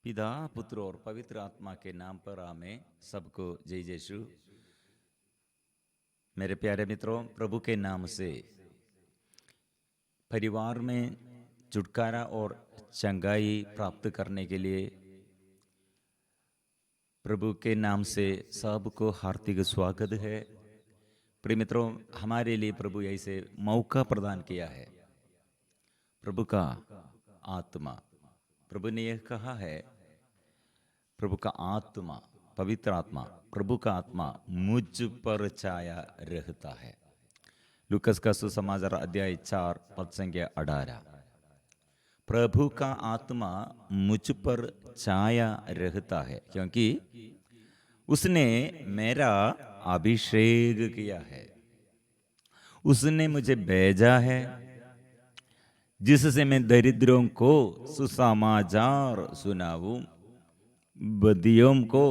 पिता पुत्र और पवित्र आत्मा के नाम पर आमें। सबको जय यीशु। मेरे प्यारे मित्रों, प्रभु के नाम से परिवार में छुटकारा और चंगाई प्राप्त करने के लिए प्रभु के नाम से सबको हार्दिक स्वागत है। प्रिय मित्रों, हमारे लिए प्रभु ऐसे मौका प्रदान किया है। प्रभु का आत्मा, प्रभु ने यह कहा है, प्रभु का आत्मा, पवित्र आत्मा, प्रभु का आत्मा मुझ पर छाया रहता है। लूकस का सुसमाचार अध्याय 4 पद संख्या 18। प्रभु का आत्मा मुझ पर छाया रहता है क्योंकि उसने मेरा अभिषेक किया है, उसने मुझे भेजा है जिससे मैं दरिद्रों को सुसमाचार सुनाऊं, बदियों को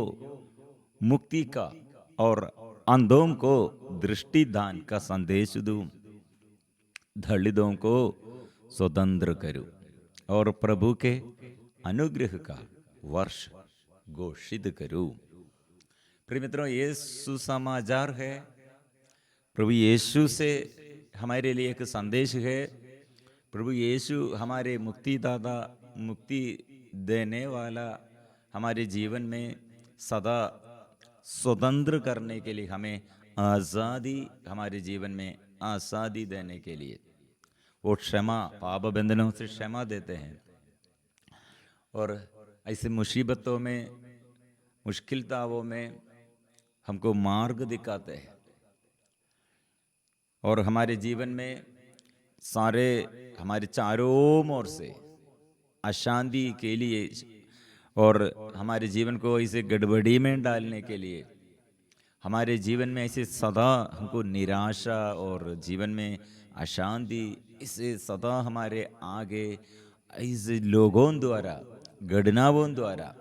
मुक्ति का और अंधों को दृष्टिदान का संदेश दूं, दलितों को स्वतंत्र करूं और प्रभु के अनुग्रह का वर्ष घोषित करूं। प्रिय मित्रों, ये सुसमाचार है। प्रभु यीशु से हमारे लिए एक संदेश है। प्रभु यीशु हमारे मुक्तिदाता, मुक्ति देने वाला, हमारे जीवन में सदा स्वतंत्र करने के लिए, हमें आज़ादी, हमारे जीवन में आज़ादी देने के लिए वो क्षमा, पाप बंधनों से क्षमा देते हैं और ऐसे मुसीबतों में, मुश्किलताओं में हमको मार्ग दिखाते हैं और हमारे जीवन में सारे हमारे चारों ओर से अशांति के लिए और हमारे जीवन को ऐसे गड़बड़ी में डालने के लिए, हमारे जीवन में ऐसे सदा हमको निराशा और जीवन में अशांति, इसे सदा हमारे आगे ऐसे लोगों द्वारा, घटनाओं द्वारा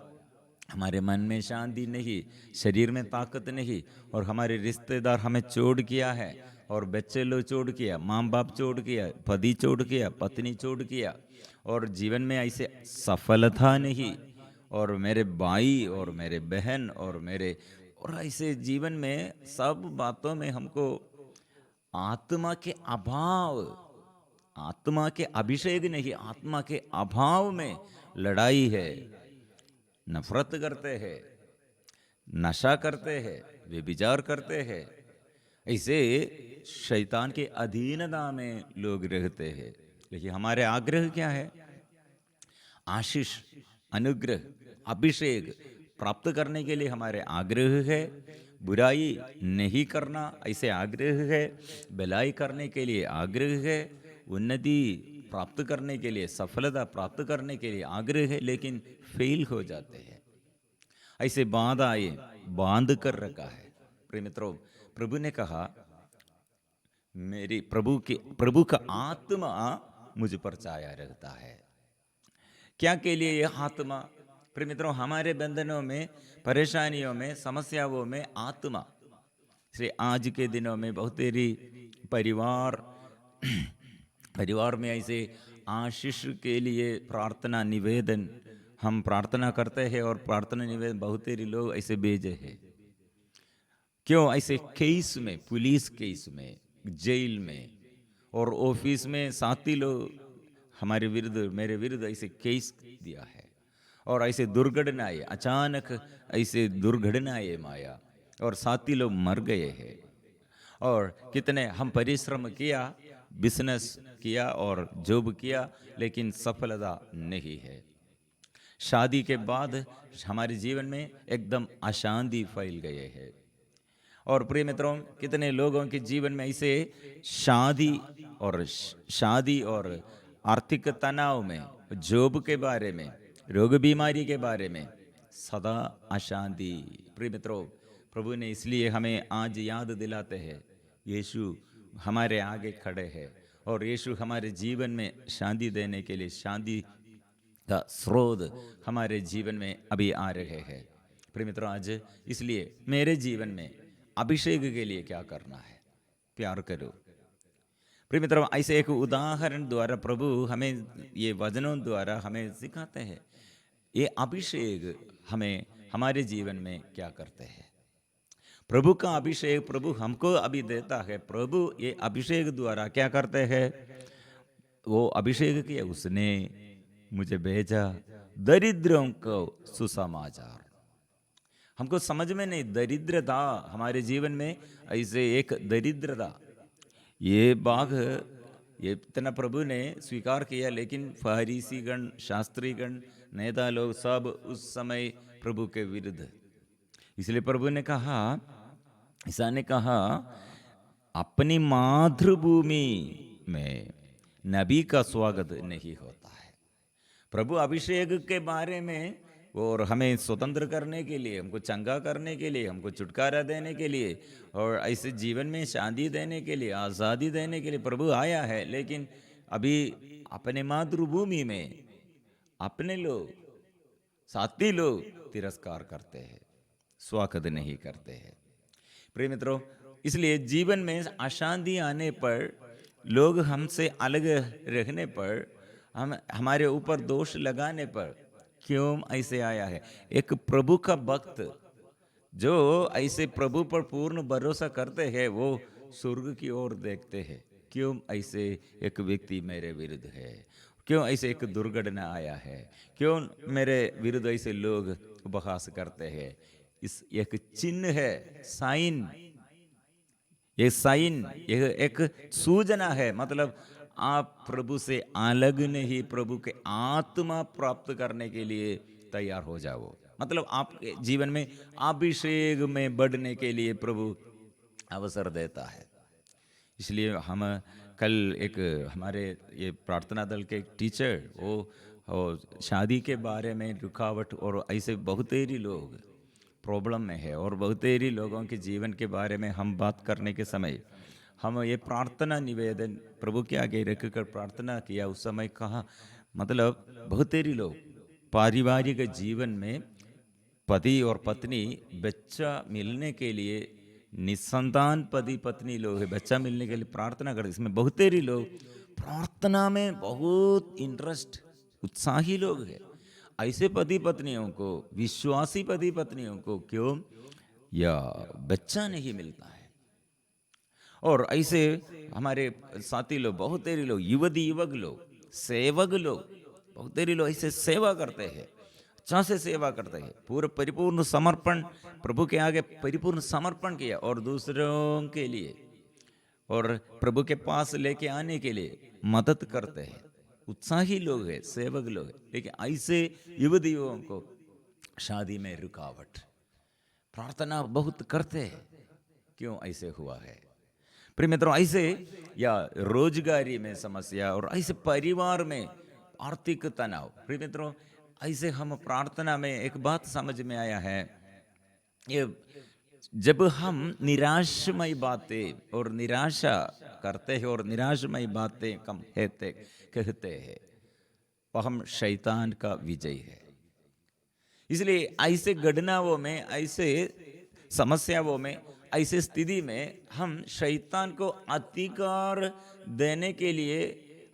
हमारे मन में शांति नहीं, शरीर में ताकत नहीं और हमारे रिश्तेदार हमें छोड़ किया है और बच्चे लोग छोड़ किया, माँ बाप छोड़ किया, पति छोड़ किया, पत्नी छोड़ किया और जीवन में ऐसे सफलता नहीं और मेरे भाई और मेरे बहन और मेरे और ऐसे जीवन में सब बातों में हमको आत्मा के अभाव, आत्मा के अभिषेक नहीं, आत्मा के अभाव में लड़ाई है। नफरत करते हैं, नशा करते हैं, व्यभिचार करते हैं, ऐसे शैतान के अधीनता में लोग रहते हैं। लेकिन हमारे आग्रह क्या है? आशीष, अनुग्रह, अभिषेक प्राप्त करने के लिए हमारे आग्रह है। बुराई नहीं करना ऐसे आग्रह है, भलाई करने के लिए आग्रह है, उन्नति प्राप्त करने के लिए, सफलता प्राप्त करने के लिए आग्रह है, लेकिन फेल हो जाते हैं। ऐसे बाधाएं बांध कर रखा है। प्रिय मित्रों, प्रभु ने कहा, मेरी प्रभु का आत्मा मुझ पर छाया रहता है। क्या के लिए यह आत्मा? प्रिय मित्रों, हमारे बंधनों में, परेशानियों में, समस्याओं में आत्मा से आज के दिनों में बहुत तेरी परिवार परिवार में ऐसे आशीष के लिए प्रार्थना निवेदन हम प्रार्थना करते हैं और प्रार्थना निवेदन बहुत तेरी लोग ऐसे भेजे हैं। क्यों? ऐसे केस में, पुलिस केस में, जेल में और ऑफिस में साथी लोग हमारे विरुद्ध, मेरे विरुद्ध ऐसे केस दिया है और ऐसे दुर्घटनाएं, अचानक ऐसे दुर्घटनाएं माया और साथी लोग मर गए हैं और कितने हम परिश्रम किया, बिजनेस किया और जॉब किया, लेकिन सफलता नहीं है। शादी के बाद हमारे जीवन में एकदम अशांति फैल गए है और प्रिय मित्रों, कितने लोगों के जीवन में ऐसे शादी और आर्थिक तनाव में, जॉब के बारे में, रोग बीमारी के बारे में सदा अशांति। प्रिय मित्रों, प्रभु ने इसलिए हमें आज याद दिलाते हैं, यीशु हमारे आगे खड़े हैं और यीशु हमारे जीवन में शांति देने के लिए, शांति का स्रोत हमारे जीवन में अभी आ रहे हैं। प्रिय मित्रों, आज इसलिए मेरे जीवन में अभिषेक के लिए क्या करना है? प्यार करो। प्रिय मित्रों, ऐसे एक उदाहरण द्वारा प्रभु हमें, ये वचनों द्वारा हमें सिखाते हैं। ये अभिषेक हमें हमारे जीवन में क्या करते हैं? प्रभु का अभिषेक प्रभु हमको अभी देता है। प्रभु ये अभिषेक द्वारा क्या करते हैं? वो अभिषेक किया, उसने मुझे भेजा दरिद्रों को सुसमाचार। हमको समझ में नहीं, दरिद्रता हमारे जीवन में ऐसे एक दरिद्रता, ये बाग ये इतना प्रभु ने स्वीकार किया, लेकिन फरीसीगण, शास्त्रीगण, नेता लोग सब उस समय प्रभु के विरुद्ध। इसलिए प्रभु ने कहा, ईसा ने कहा, अपनी मातृभूमि में नबी का स्वागत नहीं होता है। प्रभु अभिषेक के बारे में और हमें स्वतंत्र करने के लिए, हमको चंगा करने के लिए, हमको छुटकारा देने के लिए और ऐसे जीवन में शांति देने के लिए, आज़ादी देने के लिए प्रभु आया है। लेकिन अभी अपने मातृभूमि में अपने लोग, साथी लोग तिरस्कार करते हैं, स्वागत नहीं करते हैं। प्रिय मित्रों, इसलिए जीवन में अशांति आने पर, लोग हमसे अलग रहने पर, हमारे ऊपर दोष लगाने पर, क्यों ऐसे आया है? एक प्रभु का भक्त जो ऐसे प्रभु पर पूर्ण भरोसा करते हैं, वो स्वर्ग की ओर देखते हैं। क्यों ऐसे एक व्यक्ति मेरे विरुद्ध है? क्यों ऐसे एक दुर्घटना आया है? क्यों मेरे विरुद्ध ऐसे लोग उपहास करते हैं? इस एक चिन्ह है, साइन, ये साइन, यह एक सूचना है। मतलब आप प्रभु से अलग नहीं, प्रभु के आत्मा प्राप्त करने के लिए तैयार हो जाओ। मतलब आपके जीवन में अभिषेक में बढ़ने के लिए प्रभु अवसर देता है। इसलिए हम कल एक हमारे ये प्रार्थना दल के टीचर, वो शादी के बारे में रुकावट और ऐसे बहुतेरी लोग प्रॉब्लम में है, और बहुतेरी लोगों के जीवन के बारे में हम बात करने के समय हम ये प्रार्थना निवेदन प्रभु के आगे रखकर प्रार्थना किया। उस समय कहा, मतलब बहुतेरी लोग पारिवारिक जीवन में पति और पत्नी बच्चा मिलने के लिए, निसंतान पति पत्नी लोग है, बच्चा मिलने के लिए प्रार्थना करते। इसमें बहुतेरी लोग प्रार्थना में बहुत इंटरेस्ट, उत्साही लोग हैं। ऐसे पति पत्नियों को, विश्वासी पति पत्नियों को क्यों या बच्चा नहीं मिलता है? और ऐसे हमारे साथी लोग, बहुतेरी लोग, युवती युवक लोग, सेवक लोग, बहुतेरी लोग ऐसे सेवा करते हैं, अच्छा से सेवा करते हैं, पूरा परिपूर्ण समर्पण, प्रभु के आगे परिपूर्ण समर्पण किया और दूसरों के लिए और प्रभु के पास लेके आने के लिए मदद करते हैं। उत्साही लोग हैं, सेवक लोग हैं। लेकिन ऐसे युवतियों को शादी में रुकावट, प्रार्थना बहुत करते हैं, क्यों ऐसे हुआ है? प्रिय मित्रों, ऐसे या रोजगारी में समस्या और ऐसे परिवार में आर्थिक तनाव। प्रिय मित्रों, ऐसे हम प्रार्थना में एक बात समझ में आया है, ये जब हम निराशमय बातें और निराशा करते हैं और निराशमय बातें कम कहते हैं, वह हम शैतान का विजय है। इसलिए ऐसे घटनाओं में, ऐसे समस्याओं में, ऐसे स्थिति में हम शैतान को अधिकार देने के लिए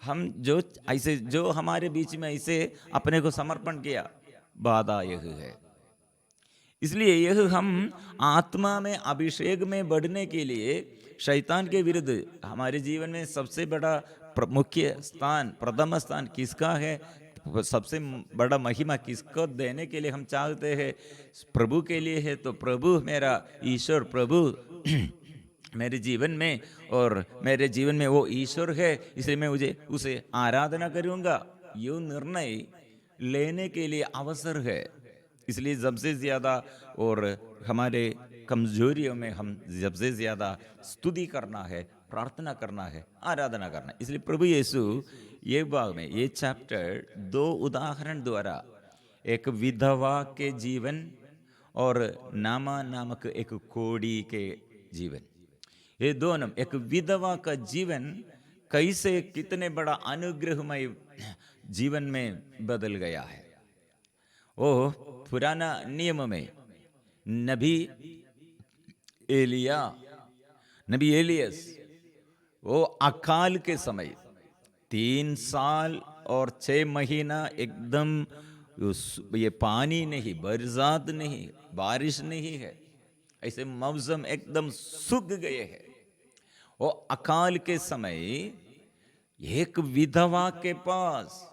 हम जो हमारे बीच में ऐसे अपने को समर्पण किया, बाधा यह है। इसलिए यह हम आत्मा में अभिषेक में बढ़ने के लिए शैतान के विरुद्ध हमारे जीवन में सबसे बड़ा मुख्य स्थान, प्रथम स्थान किसका है? सबसे बड़ा महिमा किसको देने के लिए हम चाहते हैं? प्रभु के लिए है। तो प्रभु मेरा ईश्वर, प्रभु मेरे जीवन में, और मेरे जीवन में वो ईश्वर है, इसलिए मैं उसे आराधना करूंगा, ये निर्णय लेने के लिए अवसर है। इसलिए सबसे ज्यादा और हमारे कमजोरियों में हम सबसे ज्यादा स्तुति करना है, प्रार्थना करना है, आराधना करना है। इसलिए प्रभु यीशु ये भाग में, ये चैप्टर 2 उदाहरण द्वारा, एक विधवा के जीवन और नामा नामक एक कोढ़ी के जीवन, ये दोनों, एक विधवा का जीवन कैसे कितने बड़ा अनुग्रहमय जीवन में बदल गया है। वो पुराना नियम में नबी एलिया, नबी एलियस, वो अकाल के समय 3 साल और 6 महीना एकदम ये पानी नहीं, बरसात नहीं, बारिश नहीं है, ऐसे मौसम एकदम सूख गए हैं। वो अकाल के समय एक विधवा के पास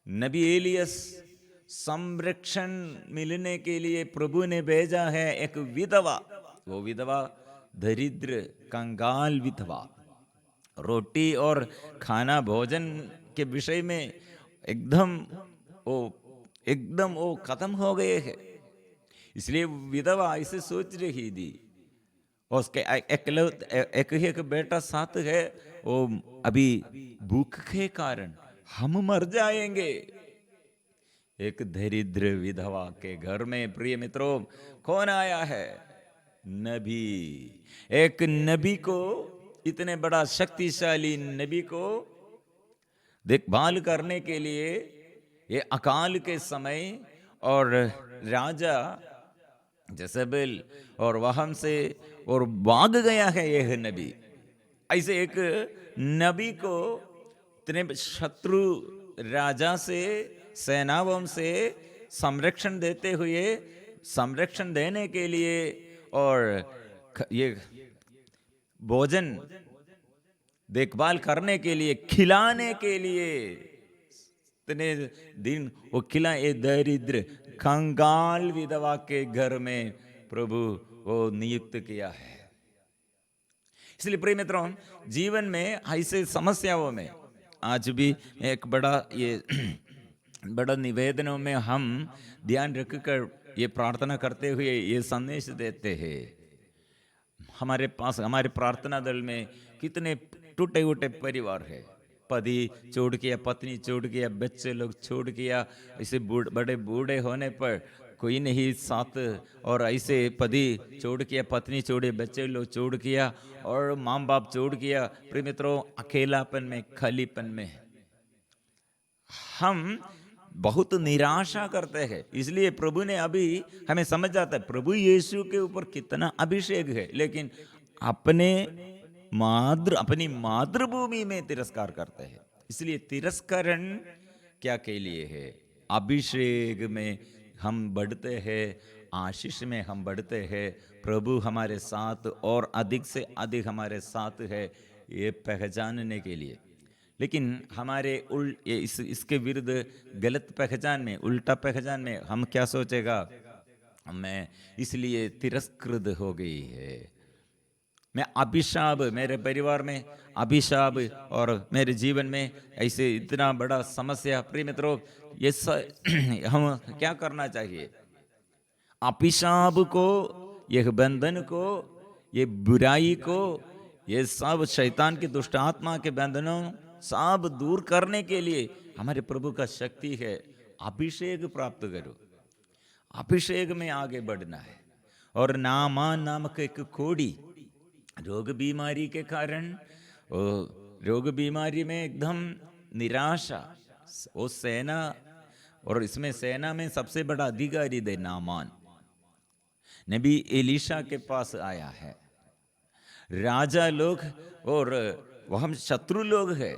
नबी एलियस संरक्षण मिलने के लिए प्रभु ने भेजा है। एक विधवा, वो विधवा दरिद्र कंगाल विधवा, रोटी और खाना भोजन के विषय में एकदम वो खत्म हो गए हैं। इसलिए विधवा ऐसे सोच रही थी, उसके एक बेटा साथ है, वो अभी भूख के कारण हम मर जाएंगे। एक दरिद्र विधवा के घर में प्रिय मित्रों कौन आया है? नबी। एक नबी को, इतने बड़ा शक्तिशाली नबी को देखभाल करने के लिए ये अकाल के समय, और राजा जज़ेबेल और वहम से और भाग गया है यह नबी। ऐसे एक नबी को इतने शत्रु राजा से, सेनाओं से संरक्षण देते हुए, संरक्षण देने के लिए और ये भोजन देखभाल करने के लिए, खिलाने के लिए इतने दिन वो खिला, ये दरिद्र कंगाल विधवा के घर में प्रभु वो नियुक्त किया है। इसलिए प्रिय मित्रों, जीवन में ऐसे समस्याओं में आज भी एक बड़ा ये बड़ा निवेदनों में हम ध्यान रखकर ये प्रार्थना करते हुए ये संदेश देते हैं। हमारे पास, हमारे प्रार्थना दल में कितने टूटे उटे परिवार है। पति छोड़ किया, पत्नी छोड़ किया, बच्चे लोग छोड़ किया, ऐसे बड़े बूढ़े होने पर कोई नहीं साथ, और ऐसे पति छोड़ किया, पत्नी छोड़े, बच्चे लोग छोड़ किया, और माँ बाप छोड़ किया। प्रिय मित्रों, अकेलापन में, खालीपन में हम बहुत निराशा करते हैं। इसलिए प्रभु ने अभी हमें समझ आता है प्रभु यीशु के ऊपर कितना अभिषेक है, लेकिन अपनी मातृभूमि में तिरस्कार करते हैं। इसलिए तिरस्करण क्या के लिए है? अभिषेक में हम बढ़ते हैं, आशीष में हम बढ़ते हैं। प्रभु हमारे साथ और अधिक से अधिक हमारे साथ है, ये पहचानने के लिए। लेकिन हमारे इसके विरुद्ध गलत पहचान में, उल्टा पहचान में हम क्या सोचेगा, मैं इसलिए तिरस्कृत हो गई है, मैं अभिशाप, मेरे परिवार में अभिशाप, और मेरे जीवन में ऐसे इतना बड़ा समस्या। प्रिय मित्रों, ये हम क्या करना चाहिए? अभिशाप को, यह बंधन को, ये बुराई को, ये सब शैतान की दुष्ट आत्मा के बंधनों सब दूर करने के लिए हमारे प्रभु का शक्ति है। अभिषेक प्राप्त करो, अभिषेक में आगे बढ़ना है। और नामान नामक एक कोड़ी रोग बीमारी के कारण, रोग बीमारी में एकदम निराशा, वो सेना, और इसमें सेना में सबसे बड़ा अधिकारी दे नामान नबी एलीशा के पास आया है। राजा लोग और वह शत्रु लोग हैं।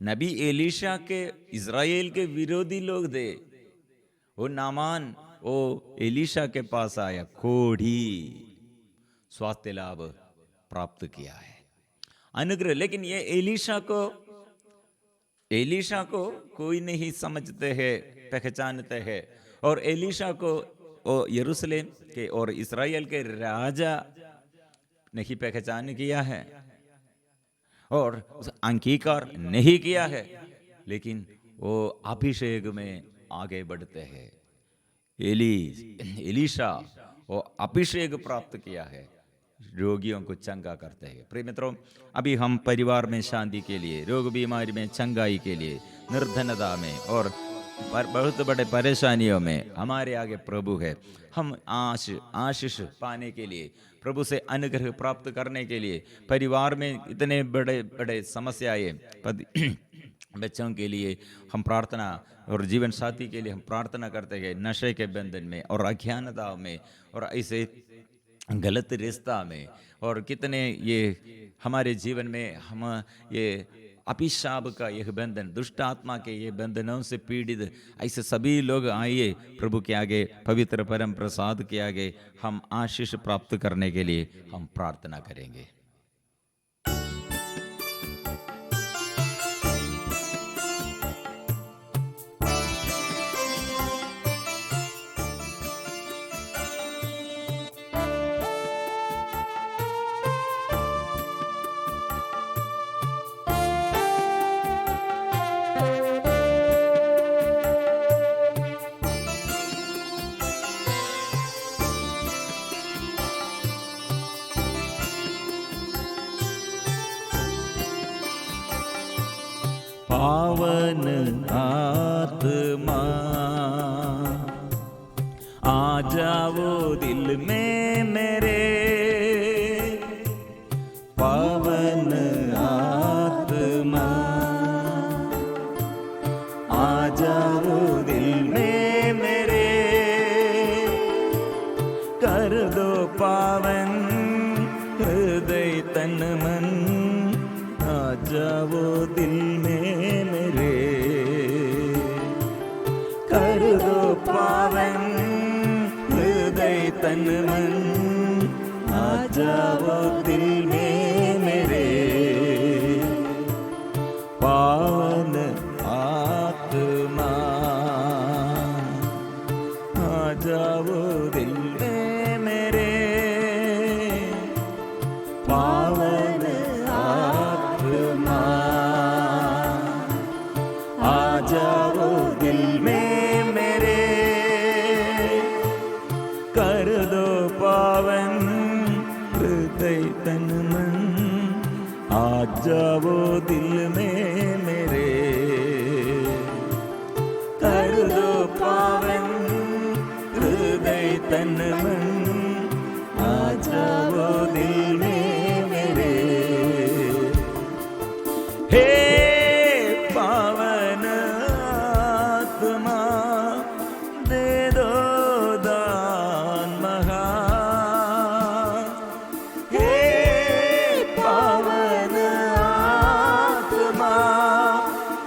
नबी एलीशा के इज़राइल के विरोधी लोग थे। वो नामान वो एलीशा के पास आया, कोढ़ी स्वास्थ्य लाभ प्राप्त किया है, अनुग्रह। लेकिन ये एलीशा को कोई नहीं समझते हैं, पहचानते हैं। और एलीशा को यरूशलेम के और इस्राएल के राजा नहीं पहचान किया है और अंगीकार नहीं किया है, लेकिन वो अभिषेक में आगे बढ़ते हैं। एलीशा वो अभिषेक प्राप्त किया है, रोगियों को चंगा करते हैं। प्रिय मित्रों, अभी हम परिवार में शांति के लिए, रोग बीमारी में चंगाई के लिए, निर्धनता में और बहुत बड़े परेशानियों में हमारे आगे प्रभु है। हम आशीष पाने के लिए, प्रभु से अनुग्रह प्राप्त करने के लिए, परिवार में इतने बड़े बड़े समस्याएं, बच्चों के लिए हम प्रार्थना, और जीवन साथी के लिए हम प्रार्थना करते हैं। नशे के बंधन में और अज्ञानता में और ऐसे गलत रिश्ता में, और कितने ये हमारे जीवन में हम ये अभिशाप का यह बंधन, दुष्ट आत्मा के ये बंधनों से पीड़ित ऐसे सभी लोग आइए प्रभु के आगे, पवित्र परम प्रसाद के आगे हम आशीष प्राप्त करने के लिए हम प्रार्थना करेंगे। पावन आत्मा आ जाओ दिल में मेरे, पावन आत्मा आ जाओ दिल में मेरे, कर दो पावन हृदय तन मन, आ जाओ दिल में मेरे, कर दो पावन हृदय तन मन, आ जाओ दिल में मेरे, पावन आत्मा आ जाओ दिल में मेरे, पावन आत्मा आ जाओ दिल में मेरे, कर दो पावन हृदय तन मन, आ जाओ दिल में मेरे, कर दो पावन हृदय तन मन, आ जाओ दिल में मेरे। हे पावन आत्मा दे दो दान महा, हे पावन आत्मा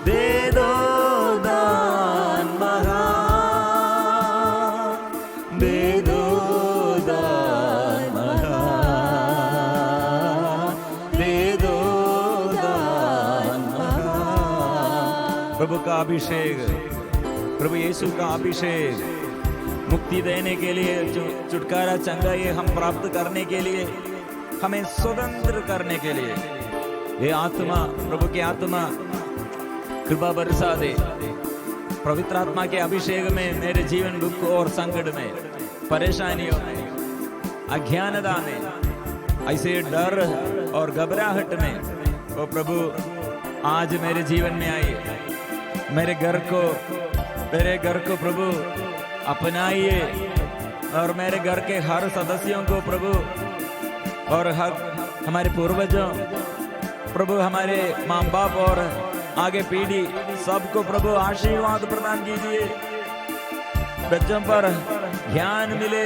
दे दो दान महा, दे दो दान महा, दे दो दान महा। प्रभु का अभिषेक, प्रभु यीशु का अभिषेक, मुक्ति देने के लिए, छुटकारा चंगाई हम प्राप्त करने के लिए, हमें स्वतंत्र करने के लिए, ये आत्मा, प्रभु की आत्मा कृपा बरसा दे। पवित्र आत्मा के अभिषेक में मेरे जीवन दुख और संकट में, परेशानियों में, अज्ञानता में, ऐसे डर और घबराहट में, वो प्रभु आज मेरे जीवन में आइए, मेरे घर को प्रभु अपनाइए, और मेरे घर के हर सदस्यों को प्रभु, और हमारे पूर्वजों प्रभु, हमारे माँ बाप और आगे पीढ़ी सबको प्रभु आशीर्वाद प्रदान कीजिए। बच्चों पर ज्ञान मिले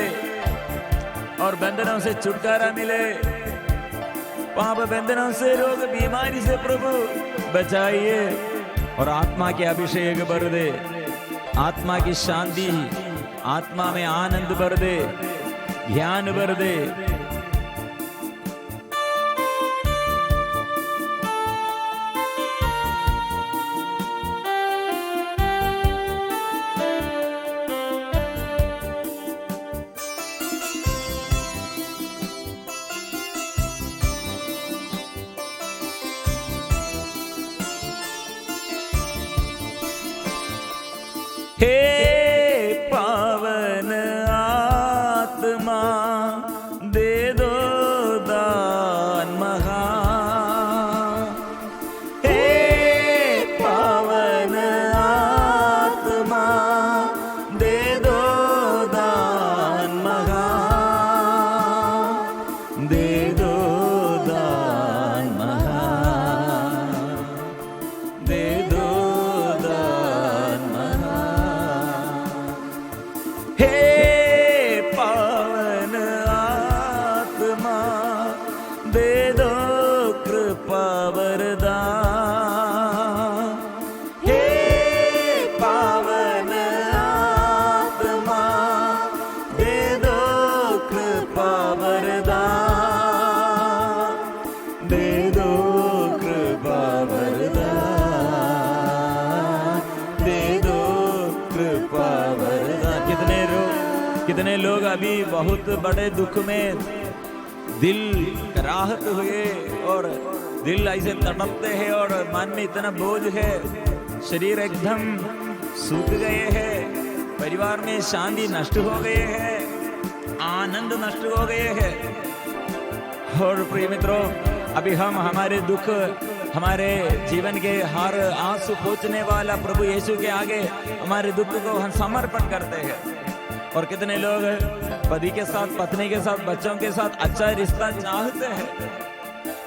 और बंधनों से छुटकारा मिले, पाप बंधनों से, रोग बीमारी से प्रभु बचाइए, और आत्मा के अभिषेक भर दे, आत्मा की शांति, आत्मा में आनंद भर दे, ज्ञान भर दे। हे पावन आत्मा दे दो दान महा, हे पावन आत्मा दे दो दान महा, दे दो दान महा, दे दो दान महा। कृपा वरदान। कितने लोग अभी बहुत बड़े दुख में दिल कराहत हुए और दिल ऐसे तड़पते हैं और मन में इतना बोझ है, शरीर एकदम सूख गए हैं, परिवार में शांति नष्ट हो गए हैं, आनंद नष्ट हो गए हैं। और प्रिय मित्रों, अभी हम हमारे दुख, हमारे जीवन के हर आंसू पोंछने वाला प्रभु यीशु के आगे हमारे दुख को हम समर्पण करते हैं। और कितने लोग पति के साथ, पत्नी के साथ, बच्चों के साथ अच्छा रिश्ता चाहते हैं,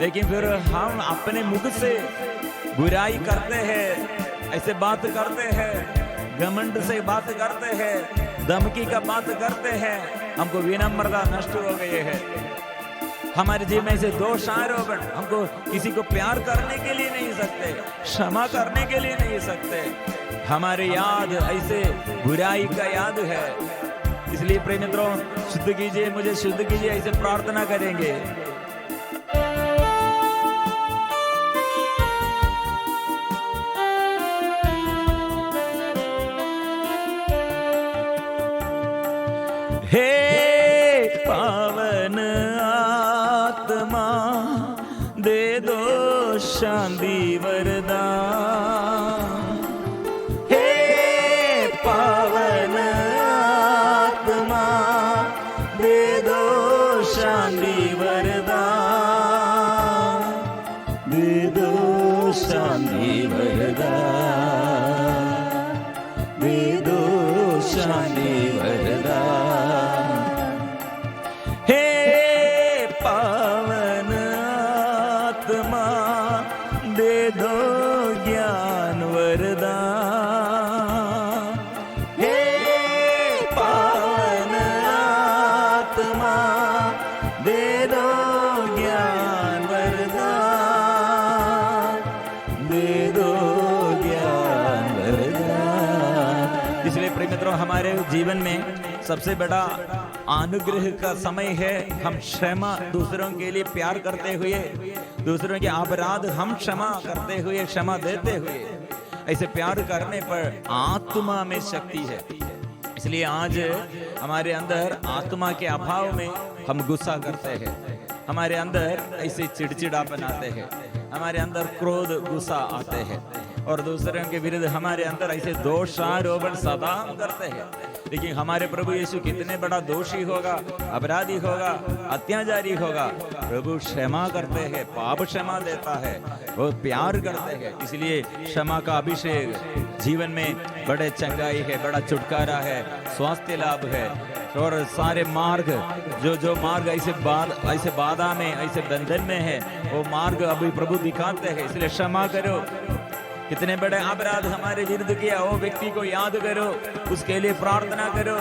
लेकिन फिर हम अपने मुख से बुराई करते हैं, ऐसे बात करते हैं, घमंड से बात करते हैं, धमकी का बात करते हैं, हमको विनम्रता नष्ट हो गई है। हमारे जीवन में से दोष आरोपण, हमको किसी को प्यार करने के लिए नहीं सकते, क्षमा करने के लिए नहीं सकते, हमारे याद ऐसे बुराई का याद है। इसलिए प्रिय मित्रों, शुद्ध कीजिए, मुझे शुद्ध कीजिए, ऐसे प्रार्थना करेंगे। हे पावन आत्मा दे दो शांति वरदान। हे पावन आत्मा दे दो शांति वरदान, दे दो शांति वरदान, दे दो शांति वरदान। हे पावन आत्मा दे दो ज्ञान वरदान। हे पावन आत्मा दे दो ज्ञान वरदान, दे दो ज्ञान वरदान। इसलिए प्रिय मित्रों, हमारे जीवन में सबसे बड़ा अनुग्रह का समय है। हम क्षमा, दूसरों के लिए प्यार करते हुए, दूसरों के अपराध हम क्षमा करते हुए, क्षमा देते हुए, ऐसे प्यार करने पर आत्मा में शक्ति है। इसलिए आज हमारे अंदर आत्मा के अभाव में हम गुस्सा करते हैं, हमारे अंदर ऐसे चिड़चिड़ापन आते हैं, हमारे अंदर क्रोध, गुस्सा आते हैं, और दूसरों के विरुद्ध हमारे अंदर ऐसे दोषारोपण सदा करते हैं। लेकिन हमारे प्रभु यीशु कितने बड़ा दोषी होगा, अपराधी होगा, अत्याचारी होगा, प्रभु क्षमा करते हैं, पाप क्षमा देता है, वो प्यार करते हैं। इसलिए क्षमा का अभिषेक जीवन में बड़े चंगाई है, बड़ा छुटकारा है, स्वास्थ्य लाभ है, और सारे मार्ग जो मार्ग ऐसे बाधा में, ऐसे बंधन में है, वो मार्ग अभी प्रभु दिखाते हैं। इसलिए क्षमा करो। कितने बड़े अपराध हमारे विरुद्ध किया, वो व्यक्ति को याद करो, उसके लिए प्रार्थना करो,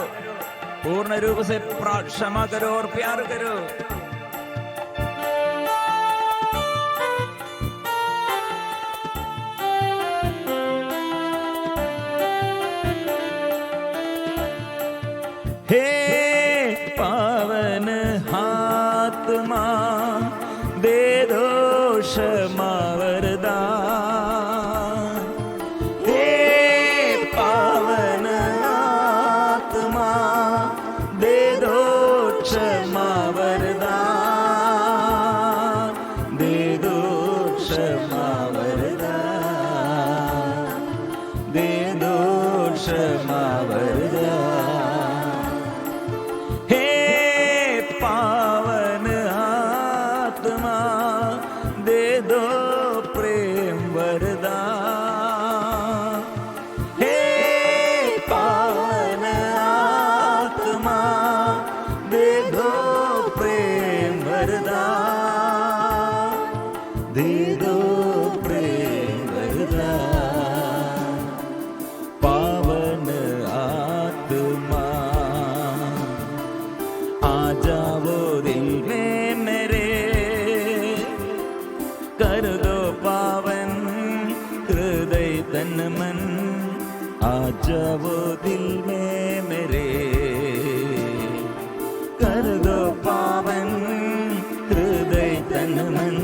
पूर्ण रूप से क्षमा करो और प्यार करो। हे पावन आत्मा दे दो क्षमा वरदान। हे पावन आत्मा दे दो क्षमा वरदान, दे दो क्षमा वरदान, दे दो क्षमा वरदान। पावन आत्मा दे दो प्रेम वरदान। हे पावन आत्मा दे दो प्रेम वरदान, दे दो प्रेम वरदान। पावन आत्मा आ जाओ दिल में मेरे, कर दो पावन हृदय तन मन। आ जाओ दिल में मेरे, कर दो पावन हृदय तन मन।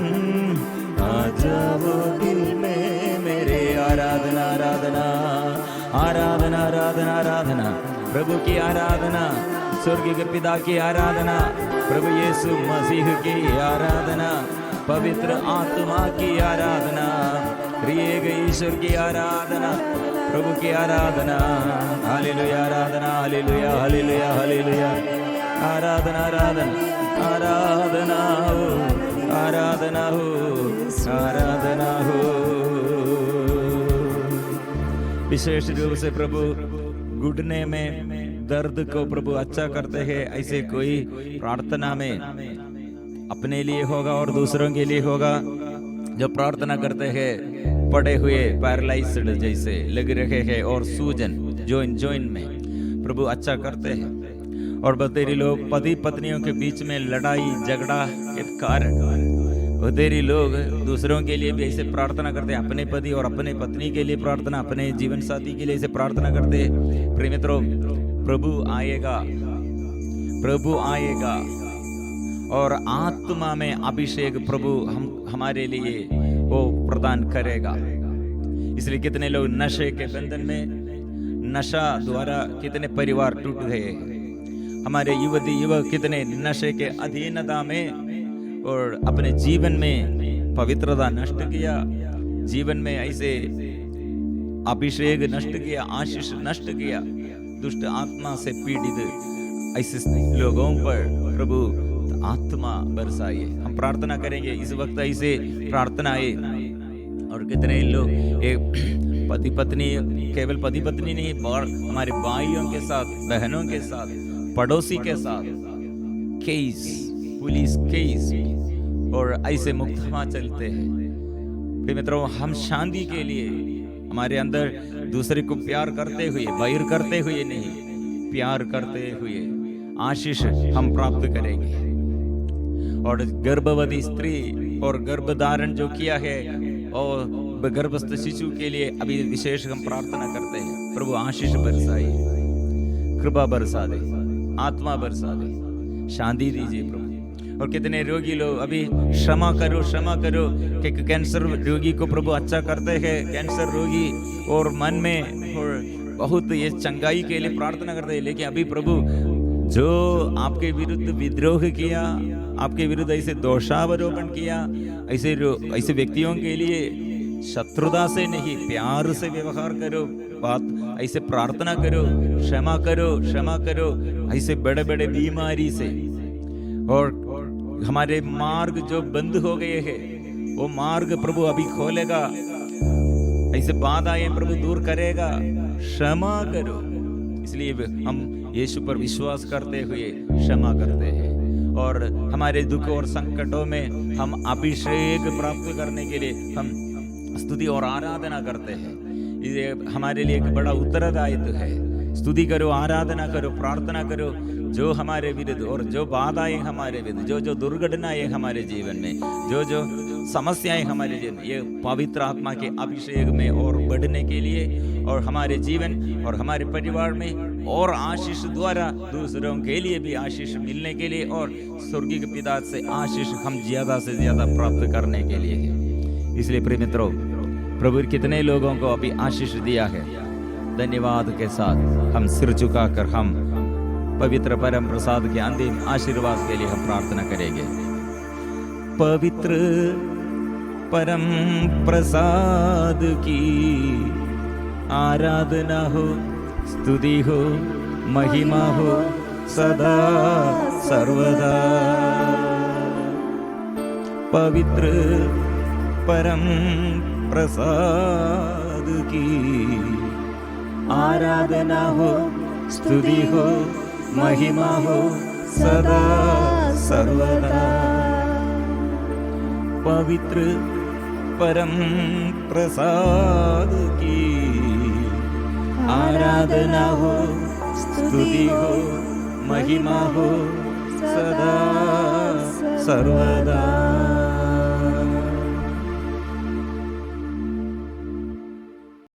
आ जाओ दिल में मेरे। आराधना आराधना आराधना। आराधना आराधना आराधना, प्रभु की आराधना, स्वर्ग के पिता की आराधना, प्रभु यीशु मसीह की आराधना, पवित्र आत्मा की आराधना, त्रिएक ईश्वर की आराधना, प्रभु की आराधना। हालेलुया आराधना, हालेलुया हालेलुया हालेलुया, आराधना आराधना आराधना हो, आराधना हो, आराधना हो। विशेष रूप से प्रभु घुटने में दर्द को प्रभु अच्छा करते हैं, ऐसे कोई प्रार्थना में अपने लिए होगा और दूसरों के लिए होगा, जो प्रार्थना करते हैं पड़े हुए पैरालाइज्ड जैसे लग रहे हैं और सूजन जॉइन में प्रभु अच्छा करते हैं। और बतेरी लोग पति पत्नियों के बीच में लड़ाई झगड़ा के कारण बतेरी लोग दूसरों के लिए भी ऐसे प्रार्थना करते हैं, अपने पति और अपने पत्नी के लिए प्रार्थना, अपने जीवन साथी के लिए ऐसे प्रार्थना करते हैं। प्रिय मित्रों, प्रभु आएगा, प्रभु आएगा और आत्मा में अभिषेक प्रभु हमारे लिए वो प्रदान करेगा। इसलिए कितने लोग नशे के बंधन में, नशा द्वारा कितने परिवार टूट गए, हमारे युवती युवक कितने नशे के अधीनता में और अपने जीवन में पवित्रता नष्ट किया, जीवन में ऐसे अभिषेक नष्ट किया, आशीष नष्ट किया, दुष्ट आत्मा से पीड़ित ऐसे लोगों पर प्रभु आत्मा बरसाइए। हम प्रार्थना करेंगे इस वक्त, ऐसे प्रार्थना आए। और कितने लोग एक पति पत्नी, केवल पति पत्नी नहीं, हमारे भाइयों के साथ, बहनों के साथ, पड़ोसी के साथ केस, पुलिस केस और ऐसे मुकदमा चलते हैं। प्रिय मित्रों, हम शांति के लिए हमारे अंदर दूसरे को प्यार करते हुए, वैर करते हुए नहीं, प्यार करते हुए आशीष हम प्राप्त करेंगे। और गर्भवती स्त्री और गर्भधारण जो किया है और गर्भस्थ शिशु के लिए अभी विशेष हम प्रार्थना करते हैं, प्रभु आशीष बरसाइए, कृपा बरसा दे, आत्मा बरसा दे, शांति दीजिए प्रभु। और कितने रोगी लोग अभी क्षमा करो क्षमा करो, कि कैंसर रोगी को प्रभु अच्छा करते हैं, कैंसर रोगी और मन में और बहुत ये चंगाई के लिए प्रार्थना करते हैं। लेकिन अभी प्रभु जो आपके विरुद्ध विद्रोह किया, आपके विरुद्ध ऐसे दोषारोपण किया, ऐसे व्यक्तियों के लिए शत्रुता से नहीं, प्यार से व्यवहार करो, बात ऐसे प्रार्थना करो, क्षमा करो क्षमा करो, ऐसे बड़े बड़े बीमारी से। और हमारे मार्ग जो बंद हो गए हैं, वो मार्ग प्रभु अभी खोलेगा, ऐसे बाधाएं प्रभु दूर करेगा, क्षमा करो। इसलिए हम यीशु पर विश्वास करते हुए क्षमा करते हैं और हमारे दुख और संकटों में हम अभिषेक प्राप्त करने के लिए हम स्तुति और आराधना करते हैं। ये हमारे लिए एक बड़ा उत्तरदायित्व है। स्तुति करो, आराधना करो, प्रार्थना करो। जो हमारे विरुद्ध और जो बाधाएं हमारे विरुद्ध, जो दुर्घटनाएं हमारे जीवन में, जो समस्याएं हमारे जीवन में, ये पवित्र आत्मा के अभिषेक में और बढ़ने के लिए और हमारे जीवन और हमारे परिवार में और आशीष द्वारा दूसरों के लिए भी आशीष मिलने के लिए और स्वर्गीय पिता से आशीष हम ज्यादा से ज्यादा प्राप्त करने के लिए है। इसलिए प्रिय मित्रों, प्रभु कितने लोगों को अभी आशीष दिया है, धन्यवाद के साथ हम सिर झुकाकर हम पवित्र परम प्रसाद के अंतिम आशीर्वाद के लिए हम प्रार्थना करेंगे। पवित्र परम प्रसाद की आराधना हो, स्तुति हो, महिमा हो सदा सर्वदा। पवित्र परम प्रसाद की आराधना हो, स्तुति हो, महिमा हो सदा सर्वदा। पवित्र परम प्रसाद की आराधना हो, स्तुति हो, महिमा हो सदा सर्वदा।